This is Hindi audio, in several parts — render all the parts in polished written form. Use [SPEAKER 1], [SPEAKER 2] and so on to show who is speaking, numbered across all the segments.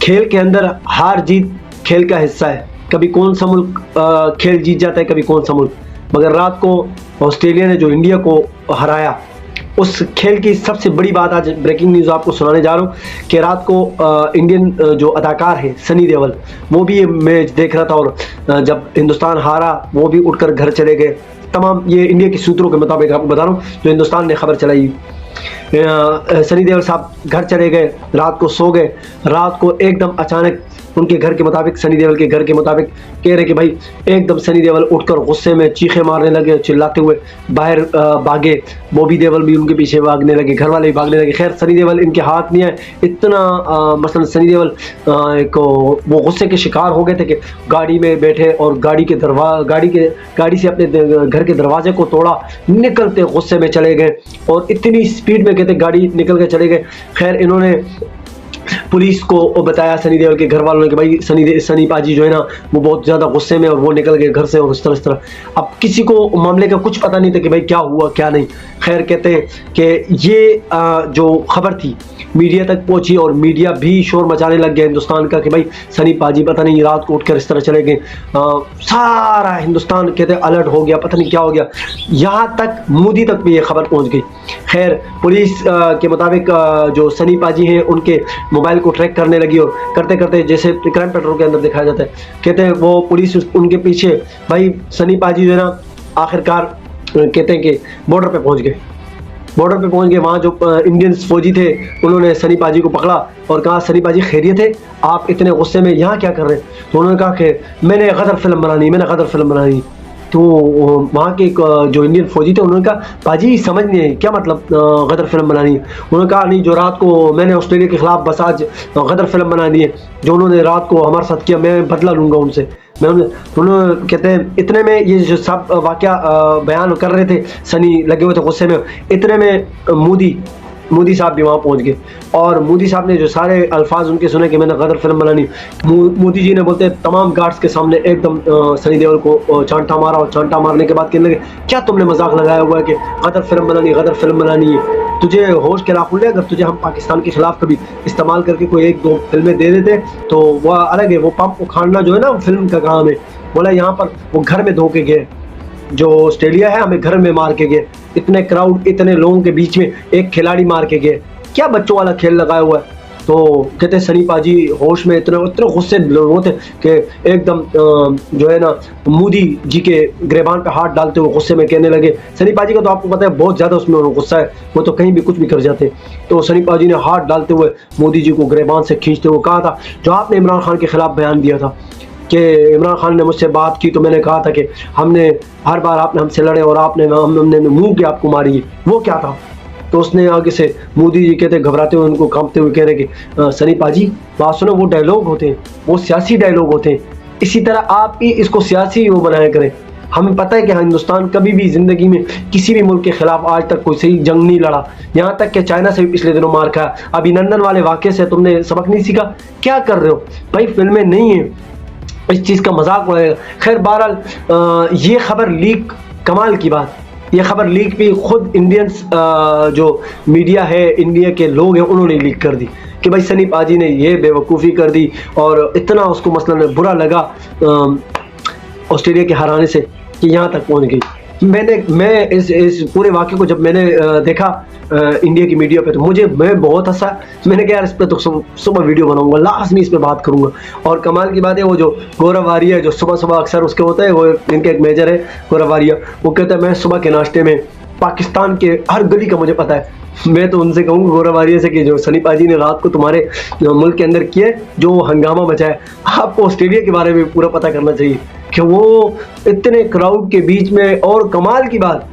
[SPEAKER 1] खेल के अंदर हार जीत खेल का हिस्सा है। कभी कौन सा मुल्क खेल जीत जाता है, कभी कौन सा मुल्क। मगर रात को ऑस्ट्रेलिया ने जो इंडिया को हराया, उस खेल की सबसे बड़ी बात आज ब्रेकिंग न्यूज़ आपको सुनाने जा रहा हूँ कि रात को इंडियन जो अदाकार है सनी देओल, वो भी ये मैच देख रहा था और जब हिंदुस्तान हारा वो भी उठकर घर चले गए। तमाम ये इंडिया के सूत्रों के मुताबिक आपको बता रहा हूँ, जो हिंदुस्तान ने खबर चलाई। सनी देओल साहब घर चले गए, रात को सो गए। रात को एकदम अचानक उनके घर के मुताबिक, सनी देओल के घर के मुताबिक कह रहे कि भाई एकदम सनी देओल उठकर गुस्से में चीखें मारने लगे, चिल्लाते हुए बाहर भागे। बॉबी देओल भी उनके पीछे भागने लगे, घर वाले भी भागने लगे। खैर सनी देओल इनके हाथ नहीं आए इतना। मसलन सनी देओल को वो गुस्से के शिकार हो गए थे कि गाड़ी में बैठे और गाड़ी से अपने घर के दरवाजे को तोड़ा, निकलते गुस्से में चले गए और इतनी स्पीड में कहते गाड़ी निकल के चले गए। खैर इन्होंने पुलिस को बताया सनी देओल के घर वालों ने कि भाई सनी पाजी जो है ना वो बहुत ज़्यादा गुस्से में और वो निकल गए घर से और इस तरह। अब किसी को मामले का कुछ पता नहीं था कि भाई क्या हुआ क्या नहीं। खैर कहते हैं कि ये जो खबर थी मीडिया तक पहुंची और मीडिया भी शोर मचाने लग गया हिंदुस्तान का कि भाई सनी पाजी पता नहीं रात को उठकर इस तरह चले गए। सारा हिंदुस्तान कहते अलर्ट हो गया, पता नहीं क्या हो गया। यहाँ तक मोदी तक भी ये खबर पहुंच गई। खैर पुलिस के मुताबिक जो सनी पाजी हैं उनके मोबाइल को ट्रैक करने लगी और करते करते जैसे क्राइम पेट्रोल के अंदर दिखाया जाता है, कहते हैं वो पुलिस उनके पीछे, भाई सनी पाजी जो है ना आखिरकार कहते हैं कि बॉर्डर पे पहुंच गए। वहाँ जो इंडियंस फौजी थे उन्होंने सनी पाजी को पकड़ा और कहा सनी पाजी खैरियत है, आप इतने गुस्से में यहाँ क्या कर रहे हैं। तो उन्होंने कहा कि मैंने गदर फिल्म बनानी। तो वहाँ के जो इंडियन फौजी थे उन्होंने कहा पाजी समझ नहीं है क्या मतलब गदर फिल्म बनानी है। उन्होंने कहा नहीं, जो रात को मैंने ऑस्ट्रेलिया के खिलाफ बस आज गदर फिल्म बनानी है, जो उन्होंने रात को हमारे साथ किया मैं बदला लूँगा उनसे। उन्होंने कहते हैं इतने में ये जो सब वाक़या बयान कर रहे थे, सनी लगे हुए थे गुस्से में, इतने में मोदी साहब भी वहाँ पहुँच गए और मोदी साहब ने जो सारे अल्फाज उनके सुने कि मैंने गदर फिल्म बनानी, मोदी जी ने बोलते तमाम गार्ड्स के सामने एकदम सनी देओल को चांटा मारा और चांटा मारने के बाद कहने लगे क्या तुमने मजाक लगाया हुआ है कि गदर फिल्म बनानी है, तुझे होश के राखुल है। अगर तुझे हम पाकिस्तान के खिलाफ कभी इस्तेमाल करके कोई एक दो फिल्में दे देते तो वह अलग है, वो पंप उखाड़ना जो है ना फिल्म का काम है। बोला यहाँ पर वो घर में धो के गए, जो ऑस्ट्रेलिया है हमें घर में मार के गए, इतने क्राउड इतने लोगों के बीच में एक खिलाड़ी मार के गए, क्या बच्चों वाला खेल लगाया हुआ है। तो कहते सनी पाजी होश में इतने गुस्से लोग थे कि एकदम जो है ना मोदी जी के गिरबान पे हाथ डालते हुए गुस्से में कहने लगे। सनी पाजी का तो आपको पता है बहुत ज़्यादा उसमें गुस्सा है, वो तो कहीं भी कुछ भी कर जाते। तो सनी पाजी ने हाथ डालते हुए मोदी जी को गिरबान से खींचते हुए कहा था जो आपने इमरान खान के खिलाफ बयान दिया था कि इमरान खान ने मुझसे बात की तो मैंने कहा था कि हमने हर बार आपने हमसे लड़े और हमने मुंह के आपको मारी, वो क्या था। तो उसने आगे से मोदी जी कहते घबराते हुए उनको कांपते हुए कह रहे कि सनी पाजी बात सुनो, वो डायलॉग होते हैं, वो सियासी डायलॉग होते हैं, इसी तरह आप भी इसको सियासी वो बनाया करें। हमें पता है कि हिंदुस्तान कभी भी ज़िंदगी में किसी भी मुल्क के खिलाफ आज तक कोई सही जंग नहीं लड़ा, यहाँ तक कि चाइना से भी पिछले दिनों मार खाया। अभिनंदन वाले वाक़े से तुमने सबक नहीं सीखा, क्या कर रहे हो भाई, फिल्में नहीं है, इस चीज़ का मजाक उड़ाएगा। खैर बहरहाल ये खबर लीक, कमाल की बात, ये खबर लीक भी खुद इंडियंस जो मीडिया है, इंडिया के लोग हैं, उन्होंने लीक कर दी कि भाई सनी पाजी ने ये बेवकूफ़ी कर दी और इतना उसको मसलन बुरा लगा ऑस्ट्रेलिया के हराने से कि यहाँ तक पहुँच गई। मैं इस पूरे वाक़े को जब मैंने देखा इंडिया की मीडिया पे तो मैं बहुत हंसा। मैंने कहा यार इस पर तो सुबह वीडियो बनाऊंगा, लाजमी इस पर बात करूंगा। और कमाल की बात है वो जो गौरव वारिया जो सुबह अक्सर उसके होता है, वो इनके एक मेजर है गौरव वारिया, वो कहता है मैं सुबह के नाश्ते में पाकिस्तान के हर गली का मुझे पता है। मैं तो उनसे कहूँगा गौरव वारिया से कि जो सनी पाजी ने रात को तुम्हारे मुल्क के अंदर किए, जो हंगामा मचाया, आपको ऑस्ट्रेलिया के बारे में पूरा पता करना चाहिए कि वो इतने क्राउड के बीच में। और कमाल की बात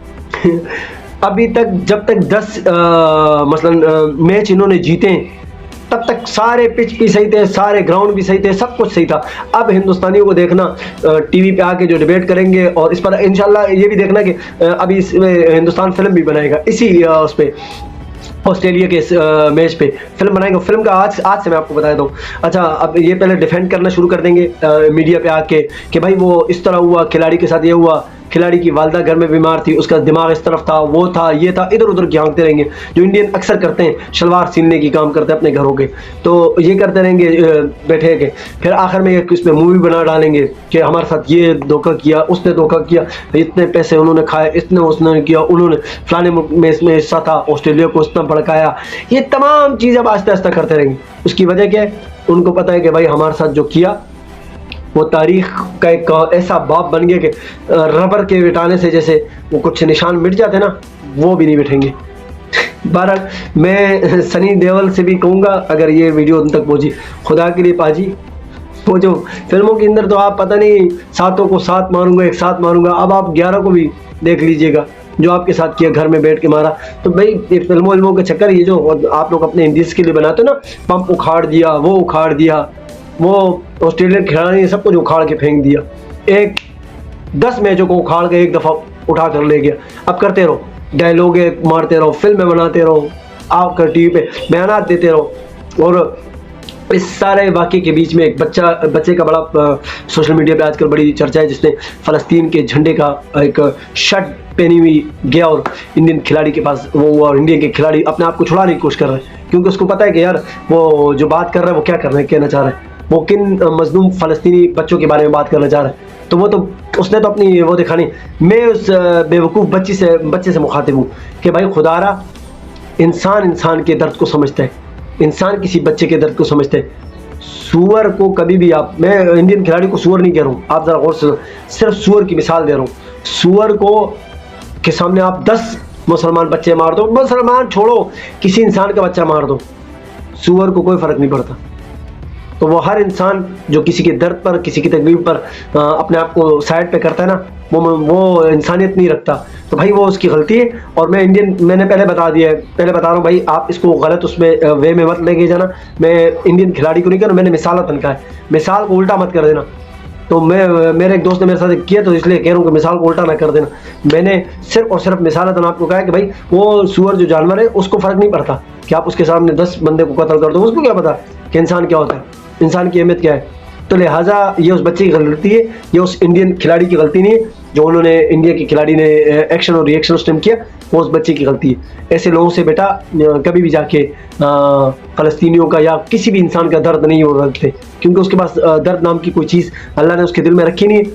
[SPEAKER 1] अभी तक जब तक 10 मसलन मैच इन्होंने जीते तब तक सारे पिच भी सही थे, सारे ग्राउंड भी सही थे, सब कुछ सही था। अब हिंदुस्तानियों को देखना टीवी पे आके जो डिबेट करेंगे और इस पर इंशाल्लाह ये भी देखना कि अभी इसमें हिंदुस्तान फिल्म भी बनाएगा इसी उस पर ऑस्ट्रेलिया के मैच पे फिल्म बनाएंगे। फिल्म का आज से मैं आपको बता दूँ। अच्छा अब ये पहले डिफेंड करना शुरू कर देंगे मीडिया पे आके कि भाई वो इस तरह हुआ, खिलाड़ी के साथ ये हुआ, खिलाड़ी की वालदा घर में बीमार थी, उसका दिमाग इस तरफ था, वो था, ये था, इधर उधर झांकते रहेंगे, जो इंडियन अक्सर करते हैं, शलवार सीलने की काम करते हैं अपने घरों के, तो ये करते रहेंगे बैठे के। फिर आखिर में एक इसमें मूवी बना डालेंगे कि हमारे साथ ये धोखा किया, उसने धोखा किया, इतने पैसे उन्होंने खाए, इतने उसने किया, उन्होंने फलाने मुल्क में इसमें हिस्सा था, ऑस्ट्रेलिया को इतना भड़काया, ये तमाम चीज़ अब आहिस्ता आहिस्ता करते रहेंगे। उसकी वजह क्या है? उनको पता है कि भाई हमारे साथ जो किया वो तारीख का एक ऐसा बाप बन गया कि रबर के मिटाने से जैसे वो कुछ निशान मिट जाते ना, वो भी नहीं मिटेंगे। बहरहाल मैं सनी देओल से भी कहूँगा, अगर ये वीडियो उन तक पहुँची, खुदा के लिए पाजी, वो जो फिल्मों के अंदर तो आप पता नहीं सातों को सात मारूंगा, एक साथ मारूंगा, अब आप 11 को भी देख लीजिएगा जो आपके साथ किया, घर में बैठ के मारा। तो भाई ये फिल्मों के चक्कर, ये जो आप लोग अपने इंडियंस के लिए बनाते हो ना, पंप उखाड़ दिया, वो उखाड़ दिया, वो ऑस्ट्रेलियन खिलाड़ी ने सब कुछ उखाड़ के फेंक दिया, 10 मैचों को उखाड़ के एक दफ़ा उठा कर ले गया। अब करते रहो, डायलॉग मारते रहो, फिल्में बनाते रहो, आकर टीवी पे बयानात देते रहो, और इस सारे वाक़े के बीच में एक बच्चे का बड़ा सोशल मीडिया पे आजकल बड़ी चर्चा है, जिसने फ़लस्तीन के झंडे का एक शर्ट पहनी हुई गया और इंडियन खिलाड़ी के पास वो, और इंडियन के खिलाड़ी अपने आप को छुड़ाने की कोशिश कर रहे हैं, क्योंकि उसको पता है कि यार वो जो बात कर रहा है वो क्या कहना चाह रहा है, वो किन मजलूम फ़लस्तीनी बच्चों के बारे में बात करना चाह रहा है। तो वो तो उसने तो अपनी वो दिखा नहीं। मैं उस बेवकूफ़ बच्चे से मुखातिब हूँ कि भाई खुदारा, इंसान के दर्द को समझता है, इंसान किसी बच्चे के दर्द को समझते हैं। सूअर को कभी भी आप, मैं इंडियन खिलाड़ी को सूअर नहीं कह रहा हूँ, आप ज़रा गौर से, सिर्फ सूअर की मिसाल दे रहा हूँ। सूअर को के सामने आप 10 मुसलमान बच्चे मार दो, मुसलमान छोड़ो, किसी इंसान का बच्चा मार दो, सूअर को कोई फ़र्क नहीं पड़ता। तो वो हर इंसान जो किसी के दर्द पर, किसी की तकलीफ पर अपने आप को साइड पे करता है ना, वो इंसानियत नहीं रखता, तो भाई वो उसकी गलती है। और मैंने पहले बता रहा हूँ भाई, आप इसको गलत उसमें वे में मत लेके जाना। मैं इंडियन खिलाड़ी को नहीं कह रहा, मैंने मिसाल तनका है, मिसाल को उल्टा मत कर देना। तो मेरे एक दोस्त ने मेरे साथ किया, तो इसलिए कह रहा हूँ कि मिसाल को उल्टा ना कर देना। मैंने सिर्फ और सिर्फ मिसाल आपको कहा है कि भाई वो सूअर जो जानवर है उसको फ़र्क नहीं पड़ता कि आप उसके सामने 10 बंदे को कत्ल कर दो, उसको क्या पता कि इंसान क्या होता है, इंसान की अहमियत क्या है। तो लिहाजा ये उस बच्चे की गलती है, ये उस इंडियन खिलाड़ी की गलती नहीं है जो उन्होंने, इंडिया के खिलाड़ी ने एक्शन और रिएक्शन उस टाइम किया, वो उस बच्चे की गलती है। ऐसे लोगों से बेटा कभी भी जाके फ़लस्तीनियों का या किसी भी इंसान का दर्द नहीं हो रखते, क्योंकि उसके पास दर्द नाम की कोई चीज़ अल्लाह ने उसके दिल में रखी नहीं है।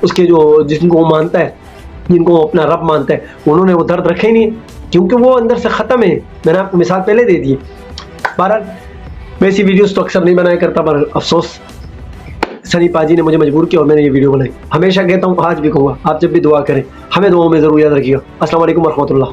[SPEAKER 1] उसके जो जिनको वो मानता है, जिनको वो अपना रब मानता है, उन्होंने वो दर्द रखे नहीं है, क्योंकि वो अंदर से ख़त्म है। मैंने आपको मिसाल पहले दे दी। बहरहाल मैं ऐसी वीडियोज़ तो अक्सर नहीं बनाया करता, पर अफसोस सनी पाजी ने मुझे मजबूर किया और मैंने ये वीडियो बनाई। हमेशा कहता हूँ, आज भी कहूँगा, आप जब भी दुआ करें हमें दुआओं में ज़रूर याद रखिएगा। अस्सलाम वालेकुम व रहमतुल्लाह।